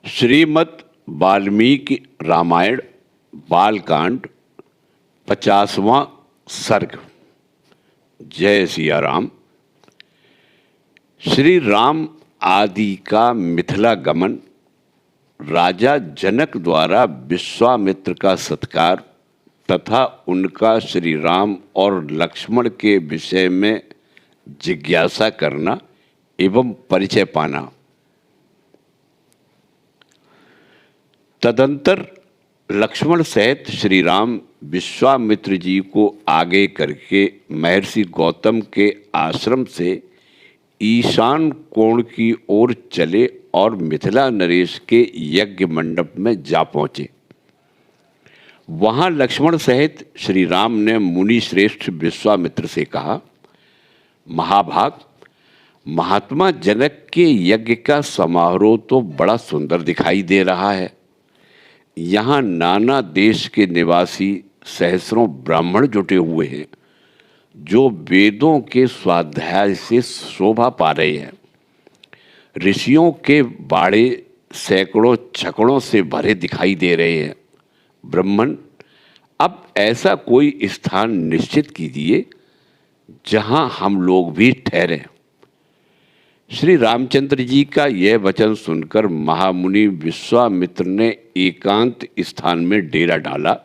श्रीमद् वाल्मीकि रामायण बालकांड 50वां सर्ग। जय सिया राम। श्री राम आदि का मिथिला गमन, राजा जनक द्वारा विश्वामित्र का सत्कार तथा उनका श्री राम और लक्ष्मण के विषय में जिज्ञासा करना एवं परिचय पाना। तदंतर लक्ष्मण सहित श्री राम विश्वामित्र जी को आगे करके महर्षि गौतम के आश्रम से ईशान कोण की ओर चले और मिथिला नरेश के यज्ञ मंडप में जा पहुँचे। वहाँ लक्ष्मण सहित श्री राम ने मुनि श्रेष्ठ विश्वामित्र से कहा, महाभाग, महात्मा जनक के यज्ञ का समारोह तो बड़ा सुंदर दिखाई दे रहा है। यहाँ नाना देश के निवासी सहस्रों ब्राह्मण जुटे हुए हैं, जो वेदों के स्वाध्याय से शोभा पा रहे हैं। ऋषियों के बाड़े सैकड़ों छकड़ों से भरे दिखाई दे रहे हैं। ब्राह्मण, अब ऐसा कोई स्थान निश्चित कीजिए जहाँ हम लोग भी ठहरें। श्री रामचंद्र जी का यह वचन सुनकर महामुनि विश्वामित्र ने एकांत स्थान में डेरा डाला,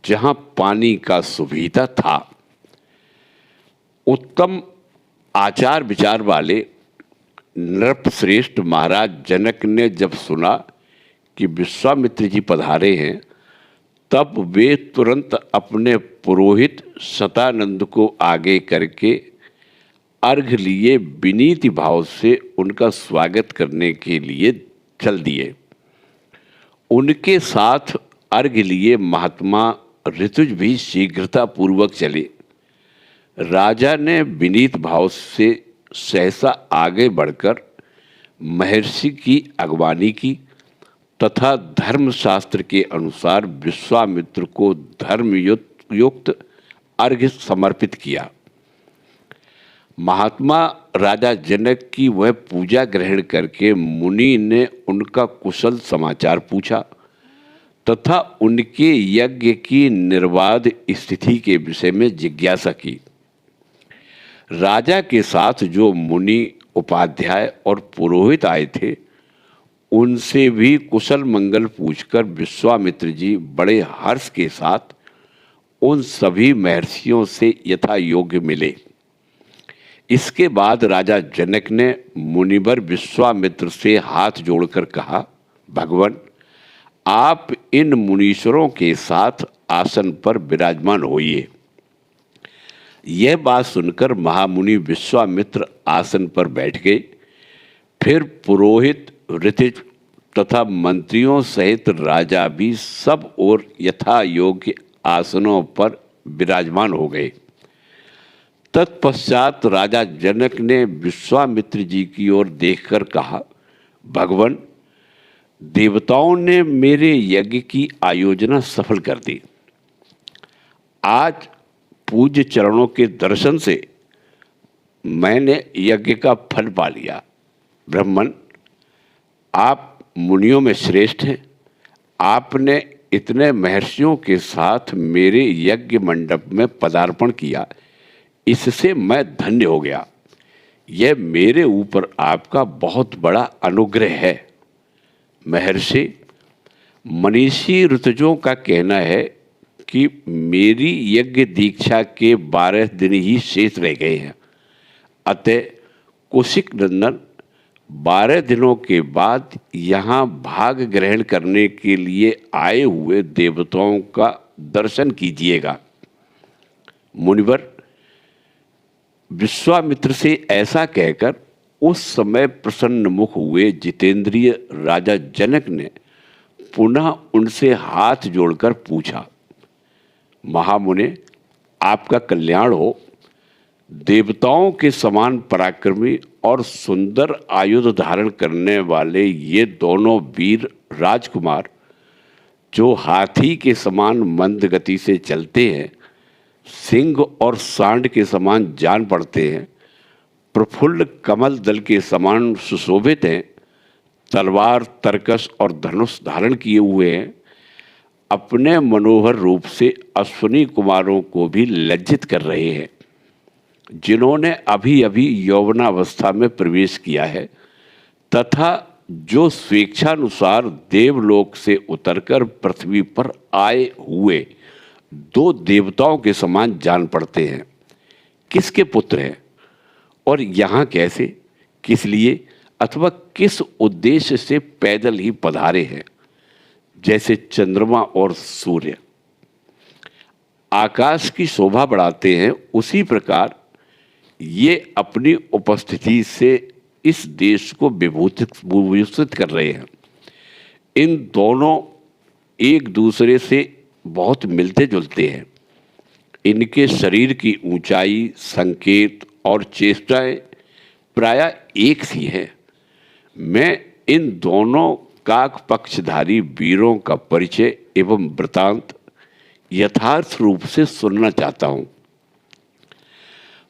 जहाँ पानी का सुविधा था। उत्तम आचार विचार वाले नृपश्रेष्ठ महाराज जनक ने जब सुना कि विश्वामित्र जी पधारे हैं, तब वे तुरंत अपने पुरोहित शतानंद को आगे करके अर्घ लिए विनीत भाव से उनका स्वागत करने के लिए चल दिए। उनके साथ अर्घ लिए महात्मा ऋतुज भी शीघ्रता पूर्वक चले। राजा ने विनीत भाव से सहसा आगे बढ़कर महर्षि की अगवानी की तथा धर्मशास्त्र के अनुसार विश्वामित्र को धर्मयुक्त अर्घ्य समर्पित किया। महात्मा राजा जनक की वह पूजा ग्रहण करके मुनि ने उनका कुशल समाचार पूछा तथा उनके यज्ञ की निर्बाध स्थिति के विषय में जिज्ञासा की। राजा के साथ जो मुनि, उपाध्याय और पुरोहित आए थे, उनसे भी कुशल मंगल पूछकर विश्वामित्र जी बड़े हर्ष के साथ उन सभी महर्षियों से यथा योग्य मिले। इसके बाद राजा जनक ने मुनिवर विश्वामित्र से हाथ जोड़कर कहा, भगवान, आप इन मुनीश्वरों के साथ आसन पर विराजमान होइए। यह बात सुनकर महामुनि विश्वामित्र आसन पर बैठ गए। फिर पुरोहित, ऋतिज तथा मंत्रियों सहित राजा भी सब और यथा योग्य आसनों पर विराजमान हो गए। तत्पश्चात राजा जनक ने विश्वामित्र जी की ओर देखकर कहा, भगवान, देवताओं ने मेरे यज्ञ की आयोजना सफल कर दी। आज पूज्य चरणों के दर्शन से मैंने यज्ञ का फल पा लिया। ब्राह्मण, आप मुनियों में श्रेष्ठ हैं। आपने इतने महर्षियों के साथ मेरे यज्ञ मंडप में पदार्पण किया, इससे मैं धन्य हो गया। यह मेरे ऊपर आपका बहुत बड़ा अनुग्रह है। महर्षि, मनीषी ऋतुजों का कहना है कि मेरी यज्ञ दीक्षा के 12 दिन ही शेष रह गए हैं। अतः कौशिक नंदन, 12 दिनों के बाद यहाँ भाग ग्रहण करने के लिए आए हुए देवताओं का दर्शन कीजिएगा। मुनिवर विश्वामित्र से ऐसा कहकर उस समय प्रसन्न मुख हुए जितेंद्रिय राजा जनक ने पुनः उनसे हाथ जोड़कर पूछा, महामुने, आपका कल्याण हो। देवताओं के समान पराक्रमी और सुंदर आयुध धारण करने वाले ये दोनों वीर राजकुमार, जो हाथी के समान मंद गति से चलते हैं, सिंह और सांड के समान जान पड़ते हैं, प्रफुल्ल कमल दल के समान सुशोभित हैं तलवार, तरकस और धनुष धारण किए हुए हैं, अपने मनोहर रूप से अश्विनी कुमारों को भी लज्जित कर रहे हैं, जिन्होंने अभी अभी यौवनावस्था में प्रवेश किया है तथा जो स्वेच्छानुसार देवलोक से उतरकर पृथ्वी पर आए हुए दो देवताओं के समान जान पड़ते हैं। किसके पुत्र हैं और यहाँ कैसे, किस लिए अथवा किस उद्देश्य से पैदल ही पधारे हैं। जैसे चंद्रमा और सूर्य आकाश की शोभा बढ़ाते हैं, उसी प्रकार ये अपनी उपस्थिति से इस देश को विभूषित कर रहे हैं। इन दोनों एक दूसरे से बहुत मिलते जुलते हैं। इनके शरीर की ऊंचाई, संकेत और चेष्टाएं प्रायः एक सी हैं। मैं इन दोनों काक पक्षधारी वीरों का परिचय एवं वृतांत यथार्थ रूप से सुनना चाहता हूँ।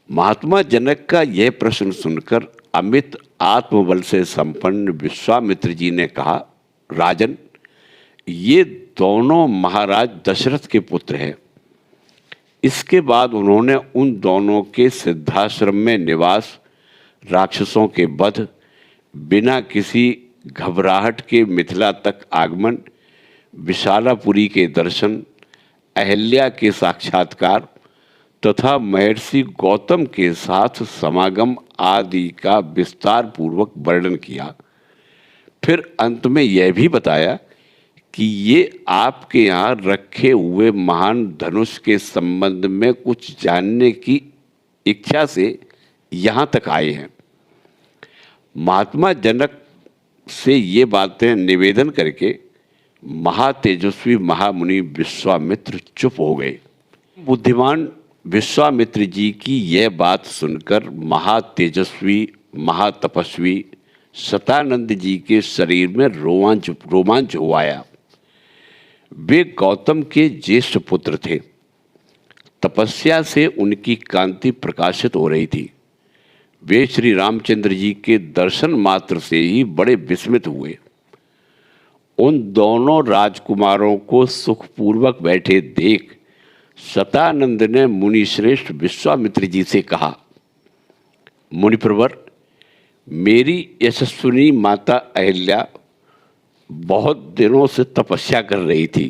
महात्मा जनक का यह प्रश्न सुनकर अमित आत्मबल से संपन्न विश्वामित्र जी ने कहा, राजन, ये दोनों महाराज दशरथ के पुत्र हैं। इसके बाद उन्होंने उन दोनों के सिद्धाश्रम में निवास, राक्षसों के वध, बिना किसी घबराहट के मिथिला तक आगमन, विशालापुरी के दर्शन, अहल्या के साक्षात्कार तथा महर्षि गौतम के साथ समागम आदि का विस्तार पूर्वक वर्णन किया। फिर अंत में यह भी बताया कि ये आपके यहाँ रखे हुए महान धनुष के संबंध में कुछ जानने की इच्छा से यहाँ तक आए हैं। महात्मा जनक से ये बातें निवेदन करके महातेजस्वी महामुनि विश्वामित्र चुप हो गए। बुद्धिमान विश्वामित्र जी की यह बात सुनकर महातेजस्वी महातपस्वी शतानंद जी के शरीर में रोमांच हो आया। वे गौतम के ज्येष्ठ पुत्र थे। तपस्या से उनकी कांति प्रकाशित हो रही थी। वे श्री रामचंद्र जी के दर्शन मात्र से ही बड़े विस्मित हुए। उन दोनों राजकुमारों को सुखपूर्वक बैठे देख शतानंद ने मुनिश्रेष्ठ विश्वामित्र जी से कहा, मुनिप्रवर, मेरी यशस्विनी माता अहिल्या बहुत दिनों से तपस्या कर रही थी।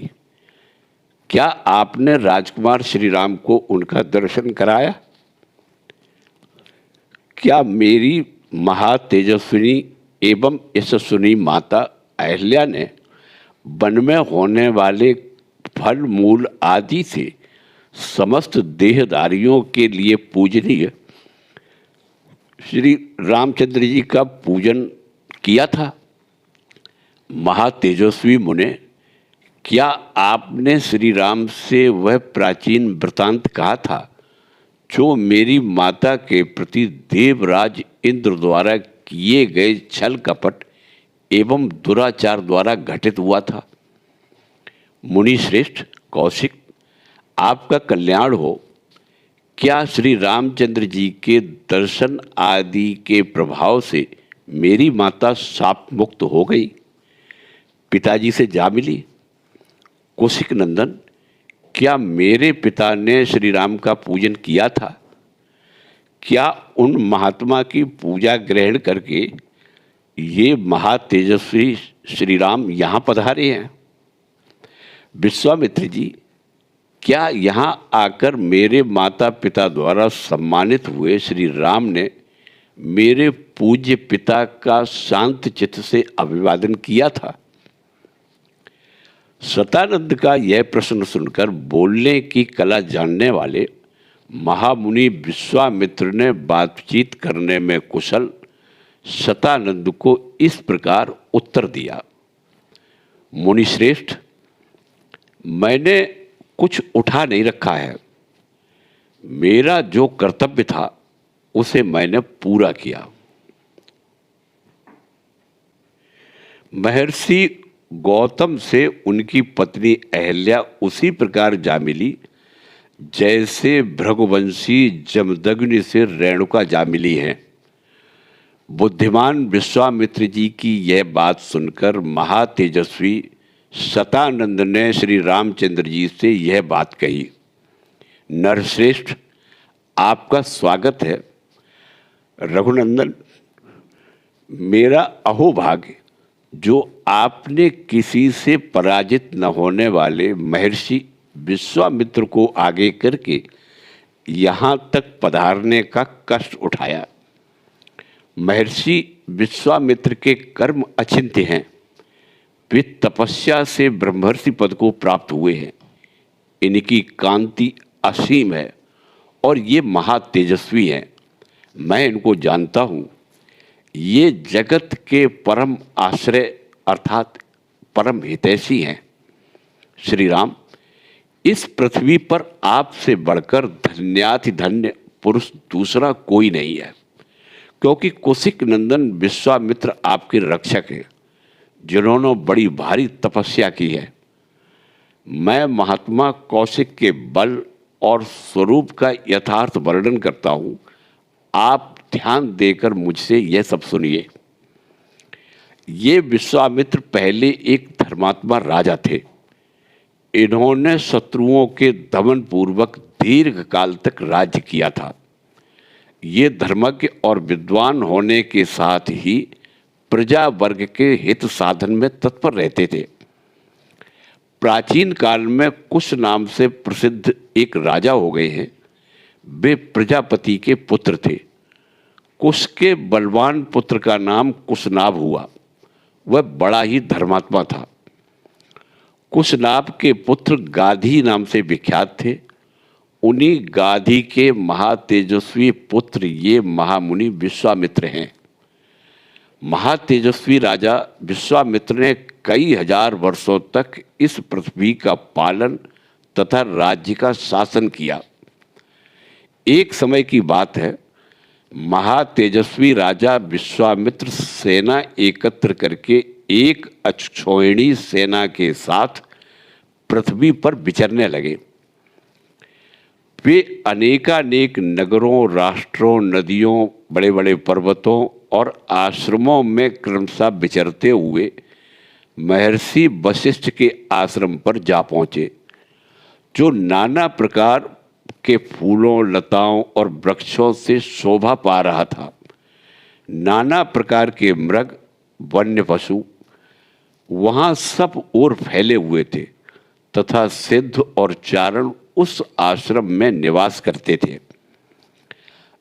क्या आपने राजकुमार श्री राम को उनका दर्शन कराया? क्या मेरी महातेजस्विनी एवं यशस्विनी माता अहिल्या ने वन में होने वाले फल मूल आदि से समस्त देहधारियों के लिए पूजनीय श्री रामचंद्र जी का पूजन किया था? महातेजस्वी मुने, क्या आपने श्री राम से वह प्राचीन वृतांत कहा था जो मेरी माता के प्रति देवराज इंद्र द्वारा किए गए छल कपट एवं दुराचार द्वारा घटित हुआ था? मुनिश्रेष्ठ कौशिक, आपका कल्याण हो। क्या श्री रामचंद्र जी के दर्शन आदि के प्रभाव से मेरी माता शाप मुक्त हो गई, पिताजी से जा मिली? कौशिक नंदन, क्या मेरे पिता ने श्री राम का पूजन किया था? क्या उन महात्मा की पूजा ग्रहण करके ये महातेजस्वी श्री राम यहाँ पधारे हैं? विश्वामित्र जी, क्या यहाँ आकर मेरे माता पिता द्वारा सम्मानित हुए श्री राम ने मेरे पूज्य पिता का शांत चित्त से अभिवादन किया था? शतानंद का यह प्रश्न सुनकर बोलने की कला जानने वाले महामुनि विश्वामित्र ने बातचीत करने में कुशल शतानंद को इस प्रकार उत्तर दिया, मुनिश्रेष्ठ, मैंने कुछ उठा नहीं रखा है। मेरा जो कर्तव्य था उसे मैंने पूरा किया। महर्षि गौतम से उनकी पत्नी अहिल्या उसी प्रकार जा मिली जैसे भृगुवंशी जमदग्नि से रेणुका जा मिली हैं। बुद्धिमान विश्वामित्र जी की यह बात सुनकर महातेजस्वी शतानंद ने श्री रामचंद्र जी से यह बात कही। नरश्रेष्ठ, आपका स्वागत है। रघुनंदन, मेरा अहोभाग्य जो आपने किसी से पराजित न होने वाले महर्षि विश्वामित्र को आगे करके यहाँ तक पधारने का कष्ट उठाया। महर्षि विश्वामित्र के कर्म अचिंत्य हैं। वे तपस्या से ब्रह्मर्षि पद को प्राप्त हुए हैं। इनकी कांति असीम है और ये महातेजस्वी हैं। मैं इनको जानता हूँ। ये जगत के परम आश्रय अर्थात परम हितैषी हैं। श्री राम, इस पृथ्वी पर आपसे बढ़कर धन्यातिधन्य पुरुष दूसरा कोई नहीं है, क्योंकि कौशिक नंदन विश्वामित्र आपके रक्षक हैं, जिन्होंने बड़ी भारी तपस्या की है। मैं महात्मा कौशिक के बल और स्वरूप का यथार्थ वर्णन करता हूँ। आप ध्यान देकर मुझसे यह सब सुनिए। ये विश्वामित्र पहले एक धर्मात्मा राजा थे। इन्होंने शत्रुओं के दमन पूर्वक दीर्घ काल तक राज्य किया था। ये धर्मज्ञ और विद्वान होने के साथ ही प्रजा वर्ग के हित साधन में तत्पर रहते थे। प्राचीन काल में कुश नाम से प्रसिद्ध एक राजा हो गए हैं। वे प्रजापति के पुत्र थे। कुश के बलवान पुत्र का नाम कुशनाभ हुआ। वह बड़ा ही धर्मात्मा था। कुशनाभ के पुत्र गाधी नाम से विख्यात थे। उन्हीं गाधी के महातेजस्वी पुत्र ये महामुनि विश्वामित्र हैं। महातेजस्वी राजा विश्वामित्र ने कई हजार वर्षों तक इस पृथ्वी का पालन तथा राज्य का शासन किया। एक समय की बात है, महातेजस्वी राजा विश्वामित्र सेना एकत्र करके एक अक्षौहिणी सेना के साथ पृथ्वी पर विचरने लगे। वे अनेकानेक नगरों, राष्ट्रों, नदियों, बड़े बड़े पर्वतों और आश्रमों में क्रमशः विचरते हुए महर्षि वशिष्ठ के आश्रम पर जा पहुँचे, जो नाना प्रकार के फूलों, लताओं और वृक्षों से शोभा पा रहा था। नाना प्रकार के मृग, वन्य पशु वहाँ सब ओर फैले हुए थे तथा सिद्ध और चारण उस आश्रम में निवास करते थे।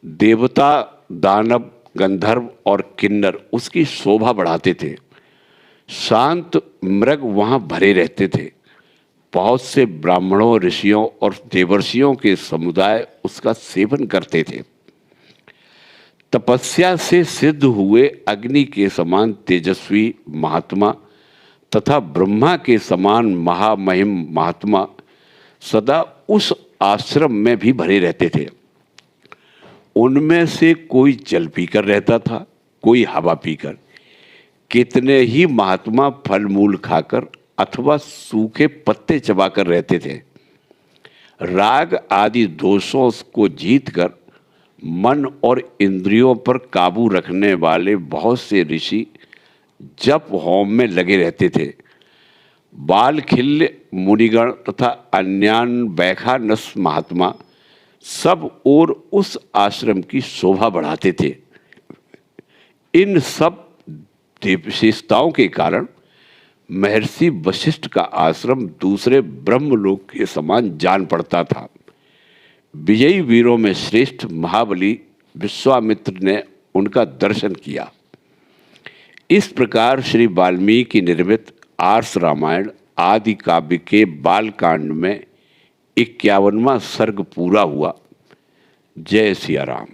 देवता, दानव, गंधर्व और किन्नर उसकी शोभा बढ़ाते थे। शांत मृग वहाँ भरे रहते थे। बहुत से ब्राह्मणों, ऋषियों और देवर्षियों के समुदाय उसका सेवन करते थे। तपस्या से सिद्ध हुए अग्नि के समान तेजस्वी महात्मा तथा ब्रह्मा के समान महामहिम महात्मा सदा उस आश्रम में भी भरे रहते थे। उनमें से कोई जल पीकर रहता था, कोई हवा पीकर। कितने ही महात्मा फल मूल खाकर अथवा सूखे पत्ते चबाकर रहते थे। राग आदि दोषों को जीतकर मन और इंद्रियों पर काबू रखने वाले बहुत से ऋषि जप होम में लगे रहते थे। बालखिल्य मुनिगण तथा अन्यान बैखानस महात्मा सब और उस आश्रम की शोभा बढ़ाते थे। इन सब विशेषताओं के कारण महर्षि वशिष्ठ का आश्रम दूसरे ब्रह्मलोक के समान जान पड़ता था। विजयी वीरों में श्रेष्ठ महाबली विश्वामित्र ने उनका दर्शन किया। इस प्रकार श्री वाल्मीकि निर्मित आर्ष रामायण आदि काव्य के बालकांड में 51वां सर्ग पूरा हुआ। जय सिया राम।